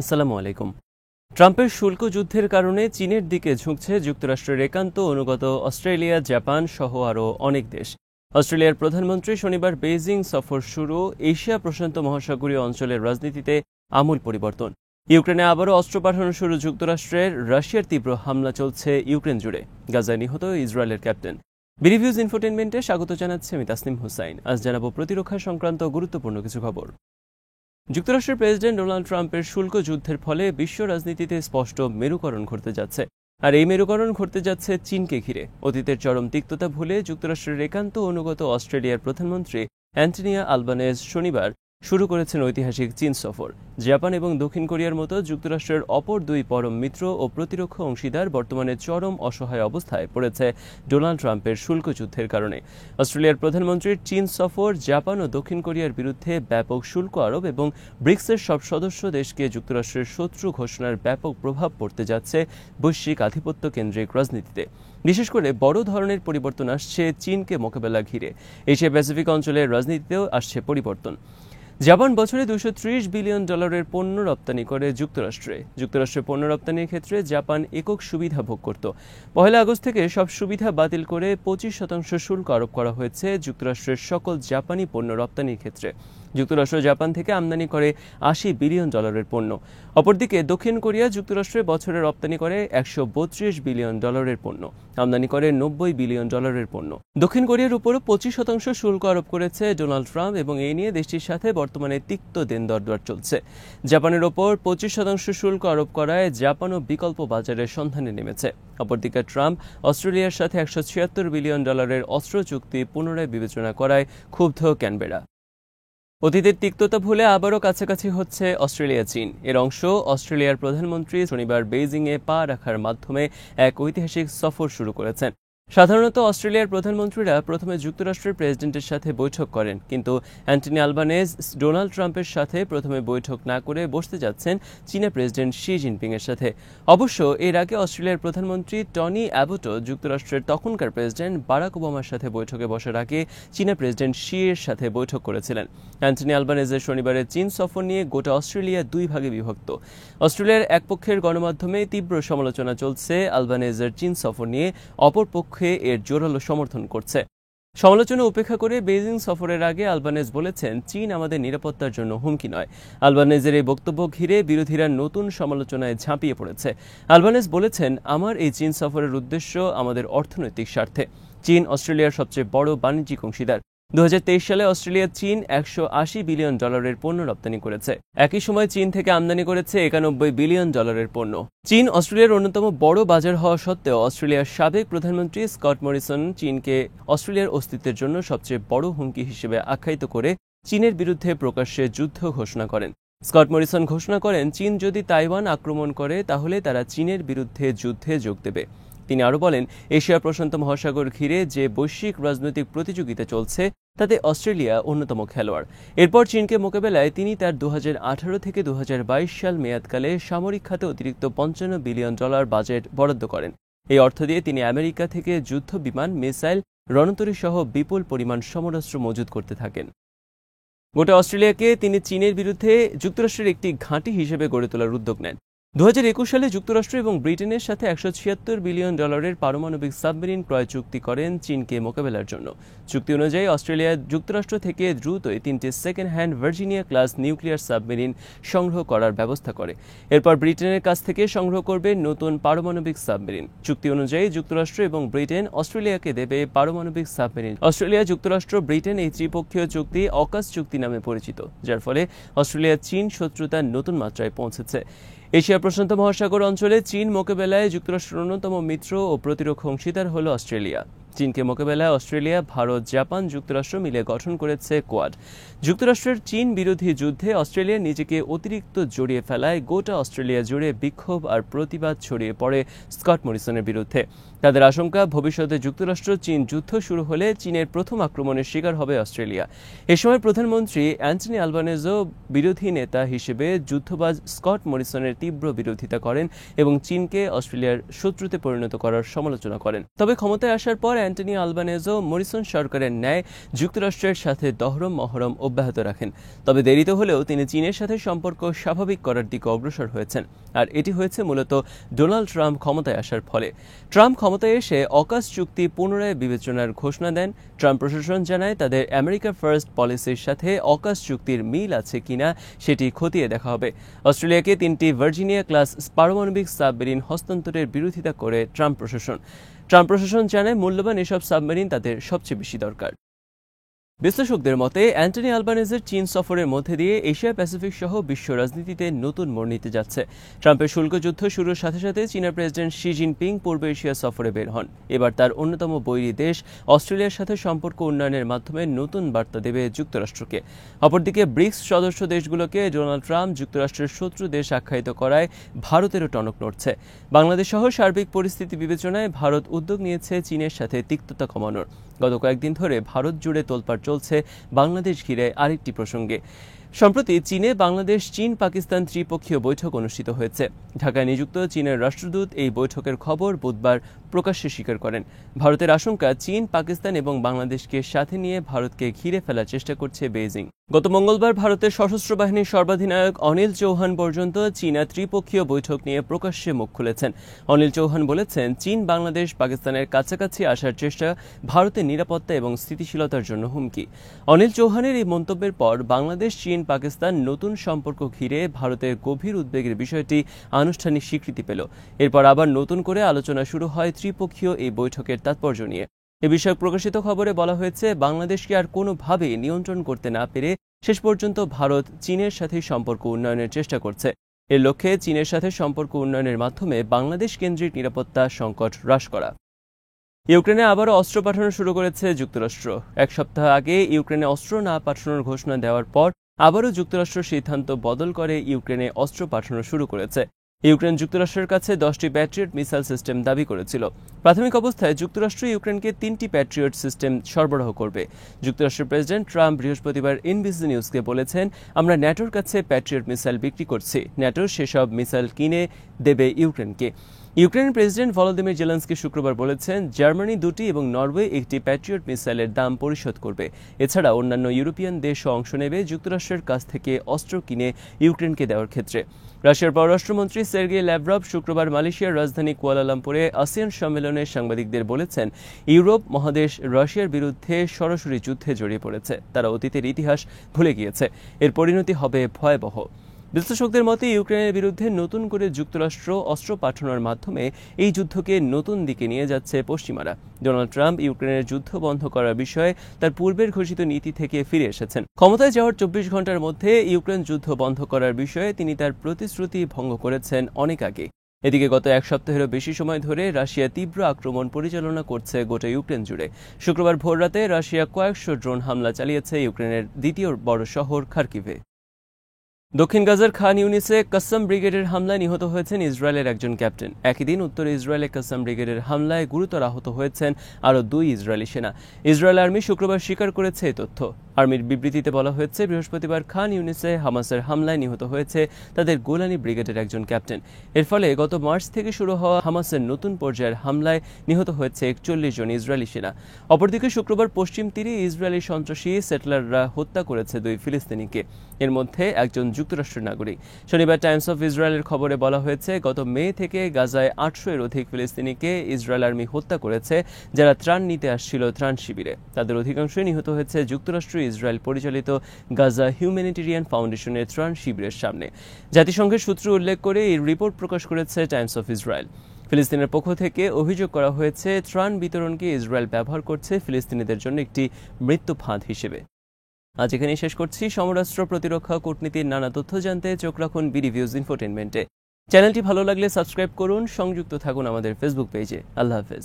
আসসালামু আলাইকুম। ট্রাম্পের শুল্ক যুদ্ধের কারণে চীনের দিকে ঝুঁকছে যুক্তরাষ্ট্রের একান্ত অনুগত অস্ট্রেলিয়া, জাপান সহ আরও অনেক দেশ। অস্ট্রেলিয়ার প্রধানমন্ত্রী শনিবার বেইজিং সফর শুরু, এশিয়া প্রশান্ত মহাসাগরীয় অঞ্চলের রাজনীতিতে আমূল পরিবর্তন। ইউক্রেনে আবারও অস্ত্র পাঠানো শুরু যুক্তরাষ্ট্রের, রাশিয়ার তীব্র হামলা চলছে ইউক্রেন জুড়ে, গাজায় নিহত ইসরায়েলের ক্যাপ্টেন। বিরিভিউজ ইনফোটেনমেন্টে স্বাগত জানাচ্ছি আমি তাসনিম হুসাইন। আজ জানাবো প্রতিরক্ষা সংক্রান্ত গুরুত্বপূর্ণ কিছু খবর। যুক্তরাষ্ট্রের প্রেসিডেন্ট ডোনাল্ড ট্রাম্পের শুল্ক যুদ্ধের ফলে বিশ্ব রাজনীতিতে স্পষ্ট মেরুকরণ ঘটতে যাচ্ছে, আর এই মেরুকরণ ঘটতে যাচ্ছে চীনকে ঘিরে। অতীতের চরম তিক্ততা ভুলে যুক্তরাষ্ট্রের একান্ত অনুগত অস্ট্রেলিয়ার প্রধানমন্ত্রী অ্যান্টনি আলবানেজ শনিবার শুরু করেছেন ঐতিহাসিক চীন সফর। জাপান এবং দক্ষিণ কোরিয়ার মতো যুক্তরাষ্ট্রের অপর দুই পরম মিত্র ও প্রতিরক্ষা অংশীদার বর্তমানে চরম অসহায় অবস্থায় পড়েছে ডোনাল্ড ট্রাম্পের শুল্ক যুদ্ধের কারণে। অস্ট্রেলিয়ার প্রধানমন্ত্রীর চীন সফর, জাপান ও দক্ষিণ কোরিয়ার বিরুদ্ধে ব্যাপক শুল্ক আরোপ এবং ব্রিক্সের সব সদস্য দেশকে যুক্তরাষ্ট্রের শত্রু ঘোষণার ব্যাপক প্রভাব পড়তে যাচ্ছে বৈশ্বিক আধিপত্য কেন্দ্রিক রাজনীতিতে। বিশেষ করে বড় ধরনের পরিবর্তন আসছে চীনকে মোকাবেলা ঘিরে। এশিয়া প্যাসিফিক অঞ্চলের রাজনীতিতেও আসছে পরিবর্তন। জাপান বছরে $230 বিলিয়ন পণ্য রপ্তানি করে যুক্তরাষ্ট্রে পণ্য রপ্তানির ক্ষেত্রে জাপান একক সুবিধা ভোগ করত। 1 আগস্ট থেকে সব সুবিধা বাতিল করে 25% শুল্ক আরোপ করা হয়েছে যুক্তরাষ্ট্রের সকল জাপানি পণ্য রপ্তানির ক্ষেত্রে। যুক্তরাষ্ট্র জাপান থেকে আমদানি করে $80 বিলিয়ন পণ্য। অপরদিকে দক্ষিণ কোরিয়া যুক্তরাষ্ট্রে বছরে রপ্তানি করে $132 বিলিয়ন পণ্য, আমদানি করে $90 বিলিয়ন পণ্য। দক্ষিণ কোরিয়ার উপরও 25% শুল্ক আরোপ করেছে ডোনাল্ড ট্রাম্প এবং এই নিয়ে দেশটির সাথে বর্তমানে তিক্ত দেন দরদার চলছে। জাপানের ওপর 25% শুল্ক আরোপ করায় জাপানও বিকল্প বাজারের সন্ধানে নেমেছে। অপরদিকে ট্রাম্প অস্ট্রেলিয়ার সাথে $176 বিলিয়ন অস্ত্র চুক্তি পুনরায় বিবেচনা করায় ক্ষুব্ধ ক্যানবেরা। অতীতের তিক্ততা ভুলে আবারও কাছাকাছি হচ্ছে অস্ট্রেলিয়া চীন। এর অংশ অস্ট্রেলিয়ার প্রধানমন্ত্রী শনিবার বেইজিংয়ে পা রাখার মাধ্যমে এক ঐতিহাসিক সফর শুরু করেছেন। সাধারণত অস্ট্রেলিয়ার প্রধানমন্ত্রীরা প্রথমে যুক্তরাষ্ট্রের প্রেসিডেন্টের সাথে বৈঠক করেন, কিন্তু অ্যান্টনি আলবানেজ ডোনাল্ড ট্রাম্পের সাথে প্রথমে বৈঠক না করে বসতে যাচ্ছেন চীনের প্রেসিডেন্ট শি জিনপিং এর সাথে। অবশ্য এর আগে অস্ট্রেলিয়ার প্রধানমন্ত্রী টনি অ্যাবটও যুক্তরাষ্ট্রের তখনকার প্রেসিডেন্ট বারাক ওবামার সাথে বৈঠকে বসার আগে চীনা প্রেসিডেন্ট শি এর সাথে বৈঠক করেছিলেন। অ্যান্টনি আলবানেজের শনিবারের চীন সফর নিয়ে গোটা অস্ট্রেলিয়া দুই ভাগে বিভক্ত। অস্ট্রেলিয়ার এক পক্ষের গণমাধ্যমে তীব্র সমালোচনা চলছে আলবানেজের চীন সফর নিয়ে, অপর পক্ষে এর জোরালো সমর্থন করছে। সমালোচনা উপেক্ষা করে বেইজিং সফরের আগে আলবানেজ বলেছেন, চীন আমাদের নিরাপত্তার জন্য হুমকি নয়। আলবানেজের এই বক্তব্য ঘিরে বিরোধীরা নতুন সমালোচনায় ঝাঁপিয়ে পড়েছে। আলবানেজ বলেছেন, আমার এই চীন সফরের উদ্দেশ্য আমাদের অর্থনৈতিক স্বার্থে। চীন অস্ট্রেলিয়ার সবচেয়ে বড় বাণিজ্যিক অংশীদার। 2023 সালে অস্ট্রেলিয়া চীন $180 বিলিয়ন পণ্য রপ্তানি করেছে। একই সময় চীন থেকে আমদানি করেছে $91 বিলিয়ন পণ্য। চীন অস্ট্রেলিয়ার অন্যতম বড় বাজার হওয়া সত্ত্বেও অস্ট্রেলিয়ার সাবেক প্রধানমন্ত্রী স্কট মরিসন চীনকে অস্ট্রেলিয়ার অস্তিত্বের জন্য সবচেয়ে বড় হুমকি হিসেবে আখ্যায়িত করে চীনের বিরুদ্ধে প্রকাশ্যে যুদ্ধ ঘোষণা করেন। স্কট মরিসন ঘোষণা করেন, চীন যদি তাইওয়ান আক্রমণ করে তাহলে তারা চীনের বিরুদ্ধে যুদ্ধে যোগ দেবে। তিনি আরও বলেন, এশিয়া প্রশান্ত মহাসাগর ঘিরে যে বৈশ্বিক রাজনৈতিক প্রতিযোগিতা চলছে তাতে অস্ট্রেলিয়া অন্যতম খেলোয়াড়। এরপর চীনকে মোকাবেলায় তিনি তার 2018 থেকে 2022 সাল মেয়াদকালে সামরিক খাতে অতিরিক্ত $55 বিলিয়ন বাজেট বরাদ্দ করেন। এই অর্থ দিয়ে তিনি আমেরিকা থেকে যুদ্ধ বিমান, মিসাইল, রণতরী সহ বিপুল পরিমাণ সমরাস্ত্র মজুত করতে থাকেন। গোটা অস্ট্রেলিয়াকে তিনি চীনের বিরুদ্ধে যুক্তরাষ্ট্রের একটি ঘাঁটি হিসেবে গড়ে তোলার উদ্যোগ নেন। 2021 সালে যুক্তরাষ্ট্র এবং ব্রিটেনের সাথে $176 বিলিয়ন পারমাণবিক সাবমেরিন ক্রয় চুক্তি করেন চীনকে মোকাবেলার জন্য। চুক্তি অনুযায়ী অস্ট্রেলিয়া যুক্তরাষ্ট্র থেকে দ্রুতই 3টি second hand Virginia class nuclear submarine সংগ্রহ করার ব্যবস্থা করে। এরপর ব্রিটেনের কাছ থেকে সংগ্রহ করবে নতুন পারমাণবিক সাবমেরিন। চুক্তি অনুযায়ী যুক্তরাষ্ট্র এবং ব্রিটেন অস্ট্রেলিয়াকে দেবে পারমাণবিক সাবমেরিন। অস্ট্রেলিয়া, যুক্তরাষ্ট্র, ব্রিটেন এই ত্রিপক্ষীয় চুক্তি অকাস চুক্তি নামে পরিচিত, যার ফলে অস্ট্রেলিয়া চীন শত্রুতার নতুন মাত্রায় পৌঁছেছে। এশিয়া প্রশান্ত মহাসাগর অঞ্চলে চীন মোকাবেলায় যুক্তরাষ্ট্রের অন্যতম মিত্র ও প্রতিরক্ষা অংশীদার হল অস্ট্রেলিয়া। চীনকে মোকাবেলায় অস্ট্রেলিয়া, ভারত, জাপান, যুক্তরাষ্ট্র মিলে গঠন করেছে কোয়াড। যুক্তরাষ্ট্রের চীন বিরোধী যুদ্ধে অস্ট্রেলিয়া নিজেকে অতিরিক্ত জড়িয়ে ফেলায় গোটা অস্ট্রেলিয়া জুড়ে বিক্ষোভ আর প্রতিবাদ ছড়িয়ে পড়ে স্কট মরিসনের বিরুদ্ধে। তাদের আশঙ্কা, ভবিষ্যতে যুক্তরাষ্ট্র চীন যুদ্ধ শুরু হলে চীনের প্রথম আক্রমণের শিকার হবে অস্ট্রেলিয়া। এ সময় প্রধানমন্ত্রী অ্যান্টনি আলবানেজো বিরোধী নেতা হিসেবে যুদ্ধবাজ স্কট মরিসনের তীব্র বিরোধিতা করেন এবং চীনকে অস্ট্রেলিয়ার শত্রুতে পরিণত করার সমালোচনা করেন। তবে ক্ষমতায় আসার পর অ্যান্টনি আলবানেজো মরিসন সরকারের ন্যায় যুক্তরাষ্ট্রের সাথে দহরম মহরম অব্যাহত রাখেন। তবে দেরিতে হলেও তিনি চীনের সাথে সম্পর্ক স্বাভাবিক করার দিকে অগ্রসর হয়েছেন, আর এটি হয়েছে মূলত ডোনাল্ড ট্রাম্প ক্ষমতায় আসার ফলে। ট্রাম্প ক্ষমতায় এসে অকাস চুক্তি পুনরায় বিবেচনার ঘোষণা দেন। ট্রাম্প প্রশাসন জানায় তাদের আমেরিকা ফার্স্ট পলিসির সাথে অকাস চুক্তির মিল আছে কিনা সেটি খতিয়ে দেখা হবে। অস্ট্রেলিয়াকে 3টি ভার্জিনিয়া ক্লাস পারমাণবিক সাবমেরিন হস্তান্তরের বিরোধিতা করে ট্রাম্প প্রশাসন জানায় মূল্যবান এসব সাবমেরিন তাদের সবচেয়ে বেশি দরকার। বিশ্লেষকদের মতে অ্যান্টনি আলবানেজের চীন সফরের মধ্যে দিয়ে এশিয়া প্যাসিফিক সহ বিশ্ব রাজনীতিতে নতুন মোড় নিতে যাচ্ছে। ট্রাম্পের শুল্ক যুদ্ধ শুরুর সাথে সাথে চীনা প্রেসিডেন্ট শি জিনপিং পূর্ব এশিয়া সফরে বের হন। এবার তার অন্যতম বৈরী দেশ অস্ট্রেলিয়ার সাথে সম্পর্ক উন্নয়নের মাধ্যমে নতুন বার্তা দেবে যুক্তরাষ্ট্রকে। অপরদিকে ব্রিক্স সদস্য দেশগুলোকে ডোনাল্ড ট্রাম্প যুক্তরাষ্ট্রের শত্রু দেশ আখ্যায়িত করায় ভারতেরও টনক নড়ছে। বাংলাদেশ সহ সার্বিক পরিস্থিতি বিবেচনায় ভারত উদ্যোগ নিয়েছে চীনের সাথে তিক্ততা কমানোর। গত কয়েকদিন ধরে ভারত জুড়ে তোলপাড় চলছে বাংলাদেশ ঘিরে আরেকটি প্রসঙ্গে। সম্প্রতি চীনে বাংলাদেশ চীন পাকিস্তান ত্রিপক্ষীয় বৈঠক অনুষ্ঠিত হয়েছে। ঢাকায় নিযুক্ত চীনের রাষ্ট্রদূত এই বৈঠকের খবর বুধবার প্রকাশ্যে স্বীকার করেন। ভারতের আশঙ্কা, চীন পাকিস্তান এবং বাংলাদেশকে সাথে নিয়ে ভারতকে ঘিরে ফেলার চেষ্টা করছে বেইজিং। গত মঙ্গলবার ভারতের সশস্ত্র বাহিনীর সর্বাধিনায়ক অনিল চৌহান পর্যন্ত চীনা ত্রিপক্ষীয় বৈঠক নিয়ে প্রকাশ্যে মুখ খুলেছেন। অনিল চৌহান বলেছেন, চীন বাংলাদেশ পাকিস্তানের কাছাকাছি আসার চেষ্টা ভারতের নিরাপত্তা এবং স্থিতিশীলতার জন্য হুমকি। অনিল চৌহানের এই মন্তব্যের পর বাংলাদেশ চীন পাকিস্তান নতুন সম্পর্ক ঘিরে ভারতের গভীর উদ্বেগের বিষয়টি আনুষ্ঠানিক স্বীকৃতি পেল। এরপর আবার নতুন করে আলোচনা শুরু হয় ত্রিপক্ষীয় এই বৈঠকের তাৎপর্য নিয়ে। এ বিষয়ে প্রকাশিত খবরে বলা হয়েছে, বাংলাদেশকে আর কোনোভাবেই নিয়ন্ত্রণ করতে না পেরে শেষ পর্যন্ত ভারত চীনের সাথে সম্পর্ক উন্নয়নের চেষ্টা করছে। এর লক্ষ্যে চীনের সাথে সম্পর্ক উন্নয়নের মাধ্যমে বাংলাদেশ কেন্দ্রিক নিরাপত্তা সংকট হ্রাস করা। ইউক্রেনে আবারও অস্ত্র পাঠানো শুরু করেছে যুক্তরাষ্ট্র। এক সপ্তাহ আগে ইউক্রেনে অস্ত্র না পাঠানোর ঘোষণা দেওয়ার পর আবারও যুক্তরাষ্ট্র সিদ্ধান্ত বদল করে ইউক্রেনে অস্ত্র পাঠানো শুরু করেছে। ইউক্রেন যুক্তরাষ্ট্রের কাছে 10টি প্যাট্রিয়ট মিসাইল সিস্টেম দাবি করেছিল। প্রাথমিক অবস্থায় যুক্তরাষ্ট্র ইউক্রেনকে 3টি প্যাট্রিয়ট সিস্টেম সরবরাহ করবে। যুক্তরাষ্ট্রের প্রেসিডেন্ট ট্রাম্প বৃহস্পতিবার এনবিসি নিউজকে বলেছেন, আমরা ন্যাটোর কাছে প্যাট্রিয়ট মিসাইল বিক্রি করছি। ন্যাটো সেসব মিসাইল কিনে দেবে ইউক্রেনকে। ইউক্রেনের প্রেসিডেন্ট ভলোদিমির জেলেনস্কি শুক্রবার বলেছেন, জার্মানি 2টি এবং নরওয়ে 1টি প্যাট্রিয়ট মিসাইলের দাম পরিশোধ করবে। এছাড়া অন্যান্য ইউরোপিয়ান দেশও অংশ নেবে যুক্তরাষ্ট্রের কাছ থেকে অস্ত্র কিনে ইউক্রেনকে দেওয়ার ক্ষেত্রে। রাশিয়ার পররাষ্ট্রমন্ত্রী সের্গেই ল্যাভরভ শুক্রবার মালয়েশিয়ার রাজধানী কুয়ালালামপুরে আসিয়ান সম্মেলনে সাংবাদিকদের বলেছেন, ইউরোপ মহাদেশ রাশিয়ার বিরুদ্ধে সরাসরি যুদ্ধে জড়িয়ে পড়েছে। তারা অতীতের ইতিহাস ভুলে গিয়েছে। এর পরিণতি হবে ভয়াবহ। বিশ্লেষকদের মতে ইউক্রেনের বিরুদ্ধে নতুন করে যুক্তরাষ্ট্র অস্ত্র পাঠানোর মাধ্যমে এই যুদ্ধকে নতুন দিকে নিয়ে যাচ্ছে পশ্চিমারা। ডোনাল্ড ট্রাম্প ইউক্রেনের যুদ্ধ বন্ধ করার বিষয়ে তার পূর্বের ঘোষিত নীতি থেকে ফিরে এসেছেন। ক্ষমতায় যাওয়ার 24 ঘন্টার মধ্যে ইউক্রেন যুদ্ধ বন্ধ করার বিষয়ে তিনি তার প্রতিশ্রুতি ভঙ্গ করেছেন অনেক আগে। এদিকে গত এক সপ্তাহেরও বেশি সময় ধরে রাশিয়া তীব্র আক্রমণ পরিচালনা করছে গোটা ইউক্রেন জুড়ে। শুক্রবার ভোররাতে রাশিয়া কয়েকশো ড্রোন হামলা চালিয়েছে ইউক্রেনের দ্বিতীয় বড় শহর খার্কিভে। দক্ষিণ গাজার খান ইউনিসে কাসসাম ব্রিগেডের হামলায় নিহত হয়েছেন ইসরায়েলের একজন ক্যাপ্টেন। একই দিন উত্তরে ইসরায়েলে কাসসাম ব্রিগেডের হামলায় গুরুতর আহত হয়েছেন আরও 2 ইসরায়েলি সেনা। ইসরায়েল আর্মি শুক্রবার স্বীকার করেছে এই তথ্য। আর্মির বিবৃতিতে বলা হয়েছে, বৃহস্পতিবার খান ইউনিসে হামাসের হামলায় নিহত হয়েছে তাদের গোলানি ব্রিগেডের একজন ক্যাপ্টেন। এর ফলে গত মার্চ থেকে শুরু হওয়া হামাসের নতুন পর্যায়ের হামলায় নিহত হয়েছে 41 জন ইসরায়েলি সেনা। অপরদিকে শুক্রবার পশ্চিম তীরে ইসরায়েলি সন্ত্রাসী সেটলাররা হত্যা করেছে 2 ফিলিস্তিনিকে। এর মধ্যে একজন যুক্তরাষ্ট্রের নাগরিক। শনিবার টাইমস অফ ইসরায়েলের খবরে বলা হয়েছে, গত মে থেকে গাজায় 800-এর অধিক ফিলিস্তিনিকে ইসরায়েল আর্মি হত্যা করেছে, যারা ত্রাণ নিতে আসছিল ত্রাণ শিবিরে। তাদের অধিকাংশই নিহত হয়েছে যুক্তরাষ্ট্র ইসরায়েল পরিচালিত গাজা হিউম্যানিটেরিয়ান ফাউন্ডেশনের ত্রাণ শিবিরের সামনে। জাতিসংঘের সূত্র উল্লেখ করে এই রিপোর্ট প্রকাশ করেছে টাইমস অফ ইসরায়েল। ফিলিস্তিনের পক্ষ থেকে অভিযোগ করা হয়েছে, ত্রাণ বিতরণকে ইসরায়েল ব্যবহার করছে ফিলিস্তিনিদের জন্য একটি মৃত্যু ফাঁদ হিসেবে। আজ এখানেই শেষ করছি। সমরাষ্ট্র, প্রতিরক্ষা, কূটনীতির নানা তথ্য জানতে চোখ রাখুন বিডিভিউজ ইনফোটেনমেন্টে। চ্যানেলটি ভালো লাগলে সাবস্ক্রাইব করুন, সংযুক্ত থাকুন আমাদের ফেসবুক পেজে। আল্লাহ হাফেজ।